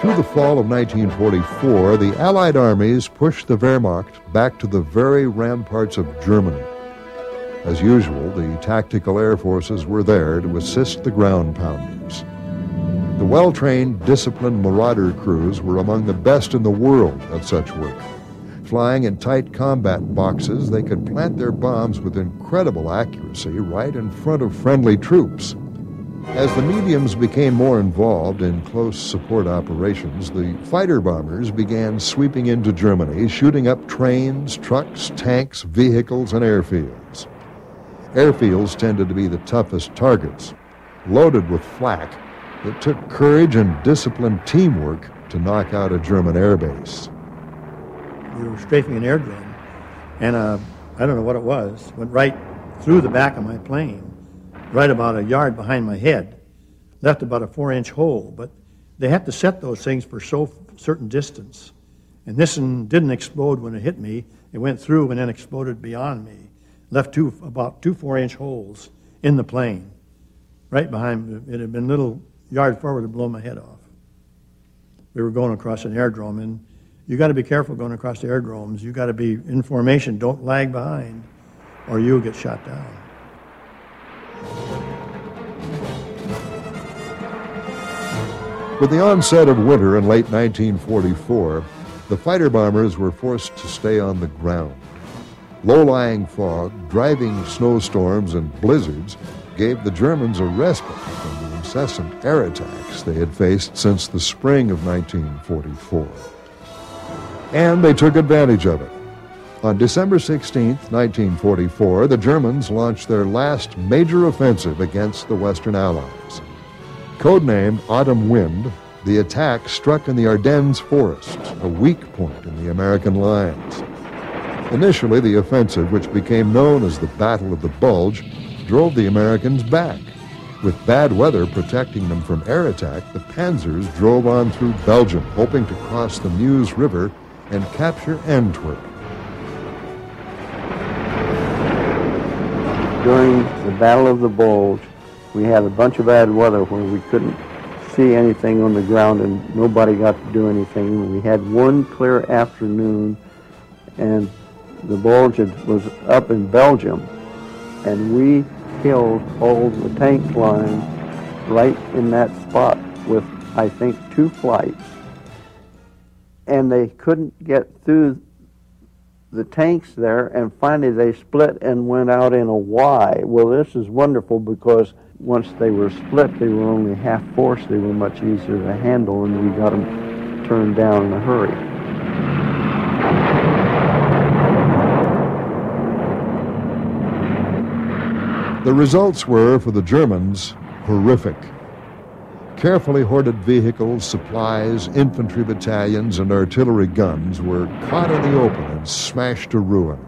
Through the fall of 1944, the Allied armies pushed the Wehrmacht back to the very ramparts of Germany. As usual, the tactical air forces were there to assist the ground pounders. The well-trained, disciplined Marauder crews were among the best in the world at such work. Flying in tight combat boxes, they could plant their bombs with incredible accuracy right in front of friendly troops. As the mediums became more involved in close support operations, the fighter bombers began sweeping into Germany, shooting up trains, trucks, tanks, vehicles, and airfields. Airfields tended to be the toughest targets, loaded with flak. It took courage and disciplined teamwork to knock out a German airbase. We were strafing an airdrome, and I don't know what it was, went right through the back of my plane, right about a yard behind my head, left about a 4-inch hole. But they have to set those things for certain distance. And this one didn't explode when it hit me. It went through and then exploded beyond me. Left about two 4-inch holes in the plane, right behind me. It had been a little yard forward to blow my head off. We were going across an airdrome, and you got to be careful going across the airdromes. You got to be in formation. Don't lag behind, or you'll get shot down. With the onset of winter in late 1944, the fighter bombers were forced to stay on the ground. Low-lying fog, driving snowstorms, and blizzards gave the Germans a respite from the incessant air attacks they had faced since the spring of 1944. And they took advantage of it. On December 16, 1944, the Germans launched their last major offensive against the Western Allies. Codenamed Autumn Wind, the attack struck in the Ardennes forest, a weak point in the American lines. Initially, the offensive, which became known as the Battle of the Bulge, drove the Americans back. With bad weather protecting them from air attack, the panzers drove on through Belgium, hoping to cross the Meuse River and capture Antwerp. During the Battle of the Bulge, we had a bunch of bad weather where we couldn't see anything on the ground and nobody got to do anything. We had one clear afternoon, and the Bulge was up in Belgium, and we killed all the tank lines right in that spot with, I think, 2 flights. And they couldn't get through the tanks there, and finally they split and went out in a Y. Well, this is wonderful because once they were split, they were only half force. They were much easier to handle, and we got them turned down in a hurry. The results were, for the Germans, horrific. Carefully hoarded vehicles, supplies, infantry battalions, and artillery guns were caught in the open and smashed to ruin.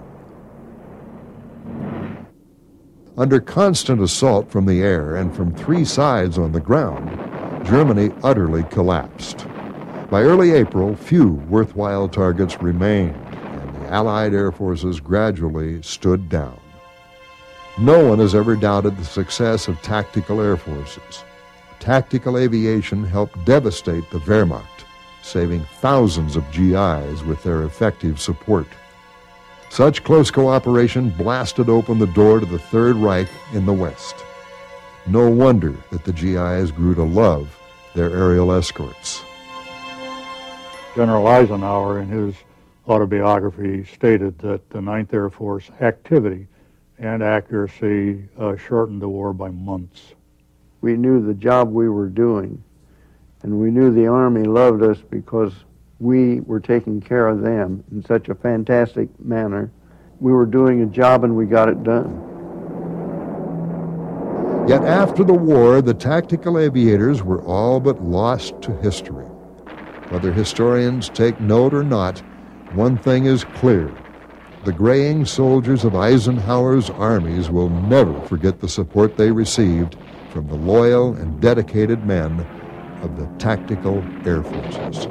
Under constant assault from the air and from 3 sides on the ground, Germany utterly collapsed. By early April, few worthwhile targets remained, and the Allied air forces gradually stood down. No one has ever doubted the success of tactical air forces. Tactical aviation helped devastate the Wehrmacht, saving thousands of GIs with their effective support. Such close cooperation blasted open the door to the Third Reich in the West. No wonder that the GIs grew to love their aerial escorts. General Eisenhower, in his autobiography, stated that the 9th Air Force activity and accuracy shortened the war by months. We knew the job we were doing, and we knew the Army loved us because we were taking care of them in such a fantastic manner. We were doing a job and we got it done. Yet after the war, the tactical aviators were all but lost to history. Whether historians take note or not, one thing is clear. The graying soldiers of Eisenhower's armies will never forget the support they received from the loyal and dedicated men of the Tactical Air Forces.